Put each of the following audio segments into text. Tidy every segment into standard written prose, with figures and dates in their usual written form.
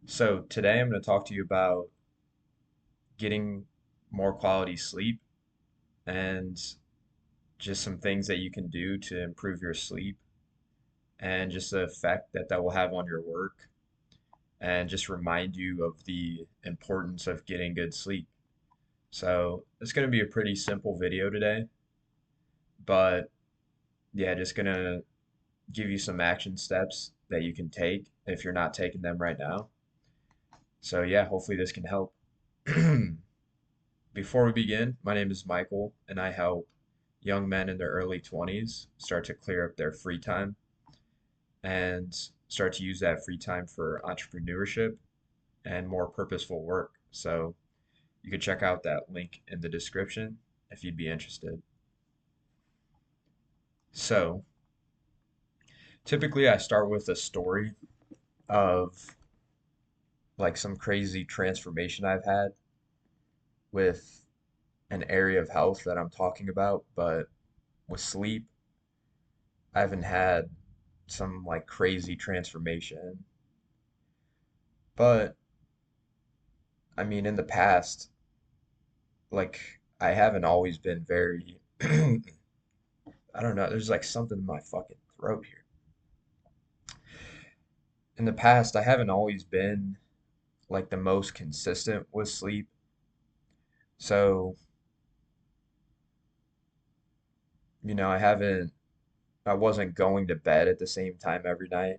So today I'm going to talk to you about getting more quality sleep and just some things that you can do to improve your sleep and just the effect that will have on your work and just remind you of the importance of getting good sleep. So it's going to be a pretty simple video today, but yeah, just going to give you some action steps that you can take if you're not taking them right now. So yeah, hopefully this can help. Before we begin, my name is Michael, and I help young men in their early 20s start to clear up their free time and start to use that free time for entrepreneurship and more purposeful work. So you can check out that link in the description if you'd be interested. So typically, I start with a story of like some crazy transformation I've had with an area of health that I'm talking about, but with sleep, I haven't had some like crazy transformation. But I mean, in the past, like I haven't always been very, I don't know, there's like something in my fucking throat here. In the past, I haven't always been like the most consistent with sleep. So, I wasn't going to bed at the same time every night,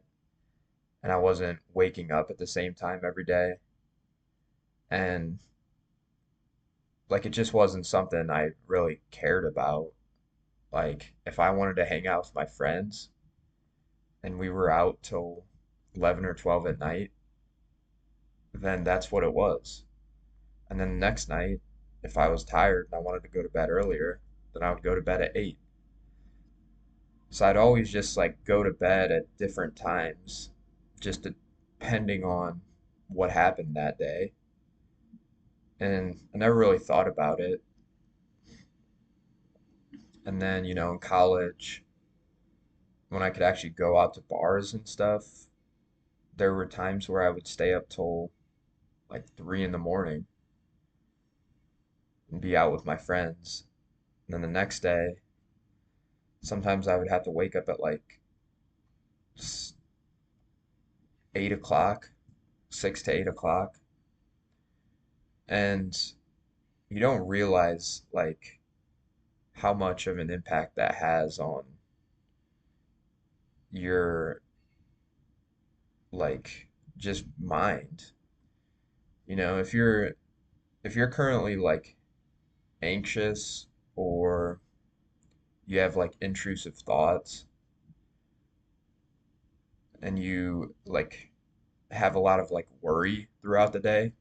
and I wasn't waking up at the same time every day. And like it just wasn't something I really cared about. Like if I wanted to hang out with my friends and we were out till 11 or 12 at night, then that's what it was. And then the next night, if I was tired and I wanted to go to bed earlier, then I would go to bed at 8. So I'd always just like go to bed at different times, just depending on what happened that day. And I never really thought about it. And then, in college, when I could actually go out to bars and stuff, there were times where I would stay up till like 3 in the morning and be out with my friends. And then the next day, sometimes I would have to wake up at like 8 o'clock, 6 to 8 o'clock. And you don't realize like how much of an impact that has on your like just mind. If you're currently like anxious or you have like intrusive thoughts and you like have a lot of like worry throughout the day,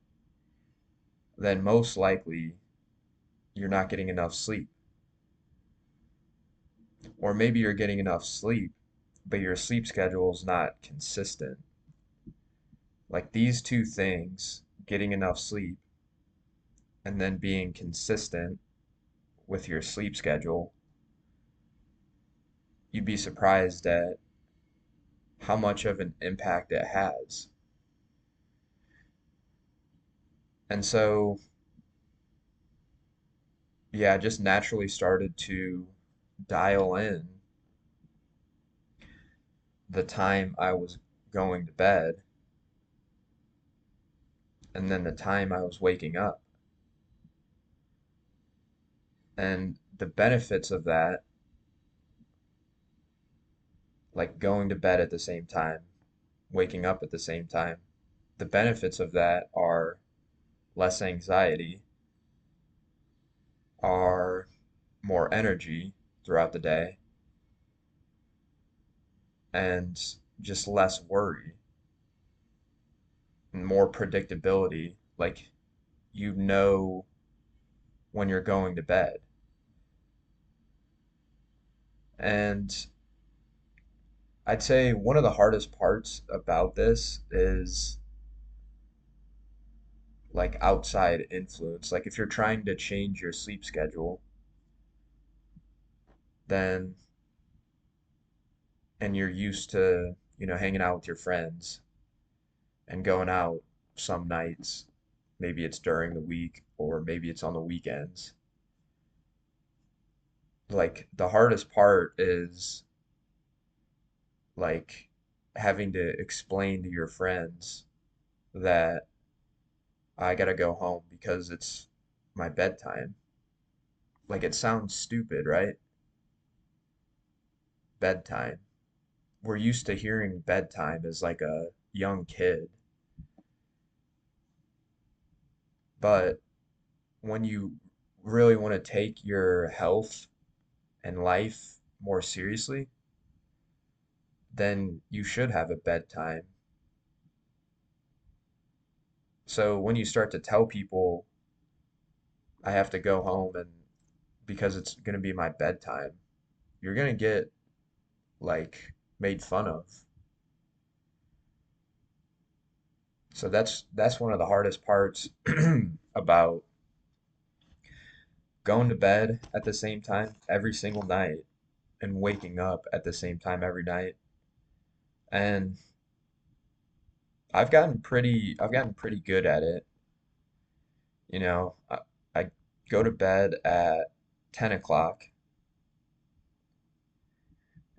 then most likely you're not getting enough sleep. Or maybe you're getting enough sleep, but your sleep schedule is not consistent. Like these two things, getting enough sleep and then being consistent with your sleep schedule, you'd be surprised at how much of an impact it has. And so, yeah, I just naturally started to dial in the time I was going to bed and then the time I was waking up. And the benefits of that, like going to bed at the same time, waking up at the same time, the benefits of that are less anxiety, are more energy throughout the day, and just less worry and more predictability. Like you know when you're going to bed. And I'd say one of the hardest parts about this is like outside influence. Like if you're trying to change your sleep schedule, then and you're used to, hanging out with your friends and going out. some nights. Maybe it's during the week or maybe it's on the weekends. Like the hardest part is like having to explain to your friends that I gotta go home because it's my bedtime. Like it sounds stupid, right? Bedtime. We're used to hearing bedtime as like a young kid, but when you really want to take your health and life more seriously, then you should have a bedtime. So when you start to tell people I have to go home and because it's going to be my bedtime, you're going to get like made fun of. So that's one of the hardest parts about going to bed at the same time every single night and waking up at the same time every night. And I've gotten pretty good at it. You know, I go to bed at 10 o'clock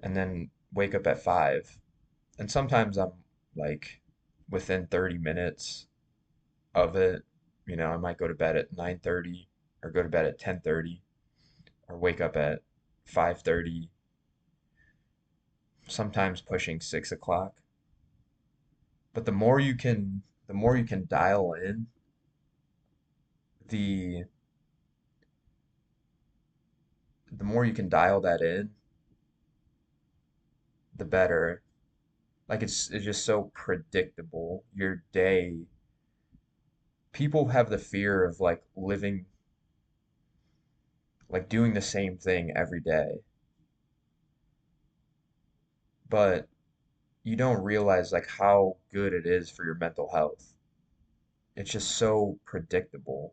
and then wake up at 5. And sometimes I'm like within 30 minutes of it. You know, I might go to bed at 9:30 or go to bed at 10:30 or wake up at 5:30, sometimes pushing 6 o'clock. But the more you can dial in the the more you can dial that in, the better. Like it's just so predictable. Your day, people have the fear of like living, like doing the same thing every day, but you don't realize like how good it is for your mental health. It's just so predictable.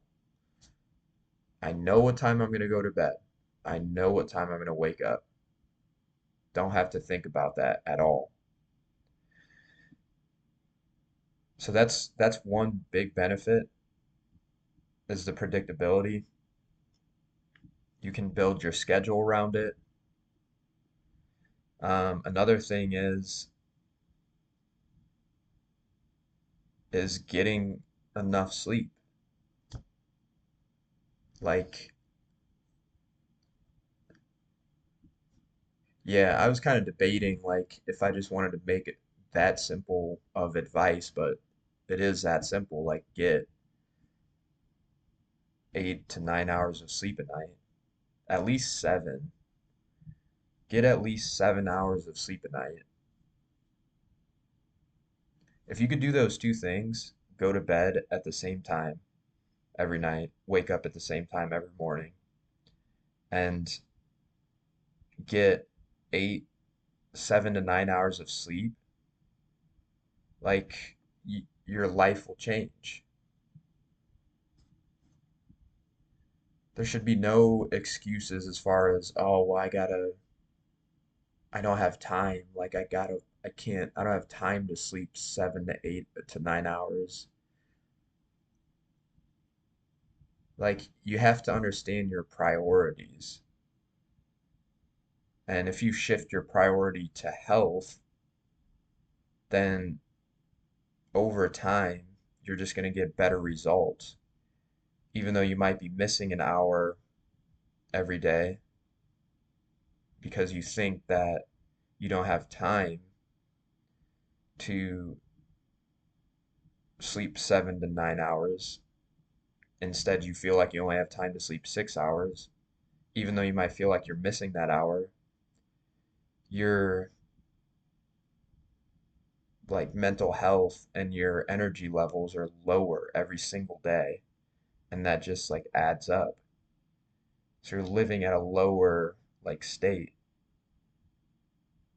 I know what time I'm gonna go to bed. I know what time I'm gonna wake up. Don't have to think about that at all. So that's one big benefit is the predictability. You can build your schedule around it. Another thing is getting enough sleep. Like, yeah, I was kind of debating like if I just wanted to make it that simple of advice, but it is that simple. Like, get 8 to 9 hours of sleep a night, at least 7. Get at least 7 hours of sleep a night. If you could do those two things, go to bed at the same time every night, wake up at the same time every morning, and get 7 to 9 hours of sleep, like your life will change. There should be no excuses as far as, oh, well, I don't have time. Like, I don't have time to sleep 7 to 8 to 9 hours. Like, you have to understand your priorities. And if you shift your priority to health, then over time, you're just going to get better results. Even though you might be missing an hour every day because you think that you don't have time to sleep 7 to 9 hours. Instead, you feel like you only have time to sleep 6 hours, even though you might feel like you're missing that hour. Your like mental health and your energy levels are lower every single day, and that just like adds up. So you're living at a lower like state.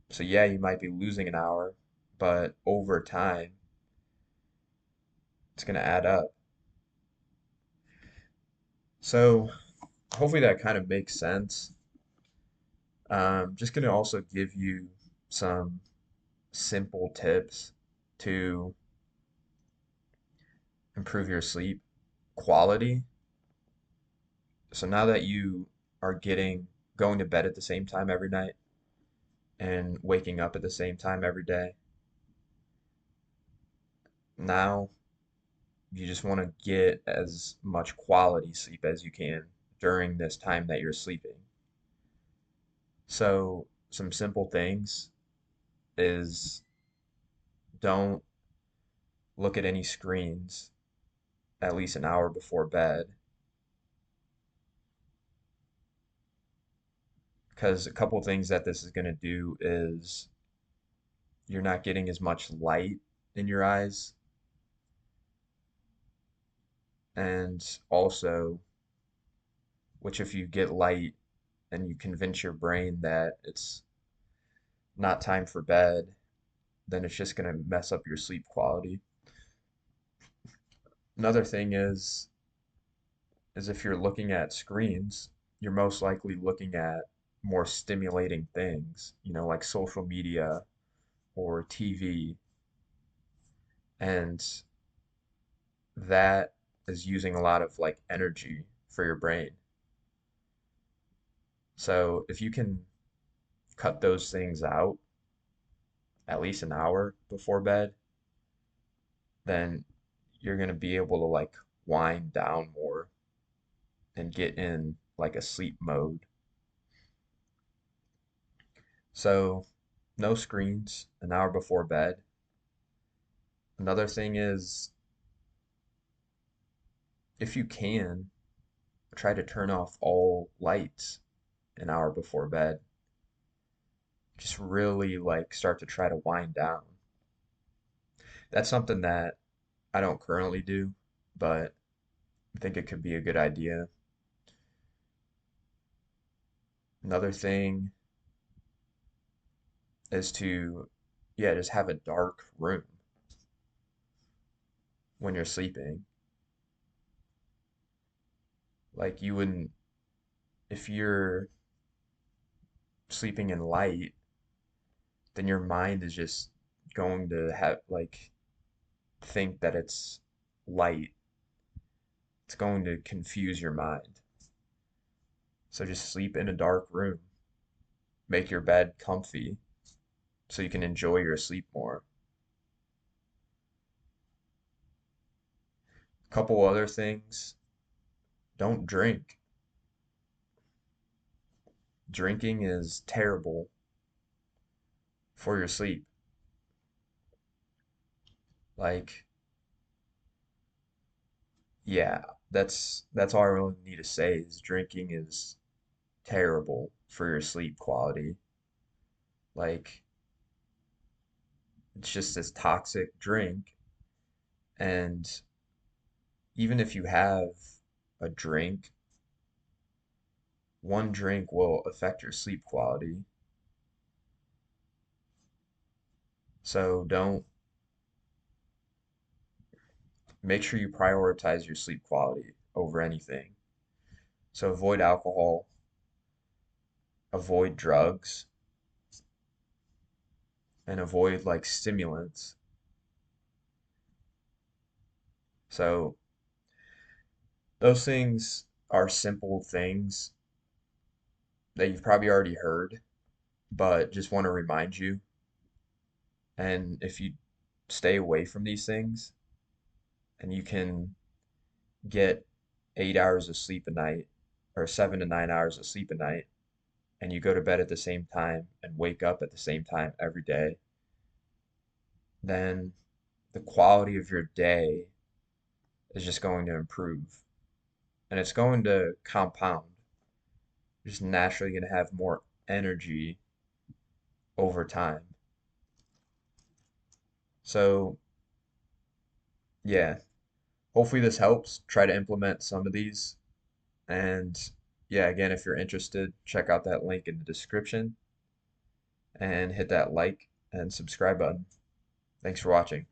So yeah, you might be losing an hour, but over time, it's going to add up. So hopefully that kind of makes sense. Just going to also give you some simple tips to improve your sleep quality. So now that you are getting going to bed at the same time every night and waking up at the same time every day, now you just want to get as much quality sleep as you can during this time that you're sleeping. So, some simple things is don't look at any screens at least an hour before bed, because a couple things that this is going to do is you're not getting as much light in your eyes, and also, which if you get light and you convince your brain that it's not time for bed, then it's just going to mess up your sleep quality. Another thing is if you're looking at screens, you're most likely looking at more stimulating things, like social media or TV, and that is using a lot of like energy for your brain. So if you can cut those things out at least an hour before bed, then you're going to be able to like wind down more and get in like a sleep mode. So no screens an hour before bed. Another thing is if you can, try to turn off all lights an hour before bed. Just really like start to try to wind down. That's something that I don't currently do, but I think it could be a good idea. Another thing is to, yeah, just have a dark room when you're sleeping. Like you wouldn't, if you're sleeping in light, then your mind is just going to have like think that it's light. It's going to confuse your mind. So just sleep in a dark room. Make your bed comfy so you can enjoy your sleep more. A couple other things. Don't drink. Drinking is terrible for your sleep. Like, yeah, that's all I really need to say is drinking is terrible for your sleep quality. Like, it's just this toxic drink, and even if you have a drink, one drink will affect your sleep quality. So don't make sure you prioritize your sleep quality over anything. So avoid alcohol, avoid drugs, and avoid like stimulants. So those things are simple things that you've probably already heard, but just want to remind you. And if you stay away from these things and you can get 8 hours of sleep a night or 7 to 9 hours of sleep a night, and you go to bed at the same time and wake up at the same time every day, then the quality of your day is just going to improve and it's going to compound. You're just naturally going to have more energy over time. So, yeah, hopefully this helps. Try to implement some of these. And yeah, again, if you're interested, check out that link in the description and hit that like and subscribe button. Thanks for watching.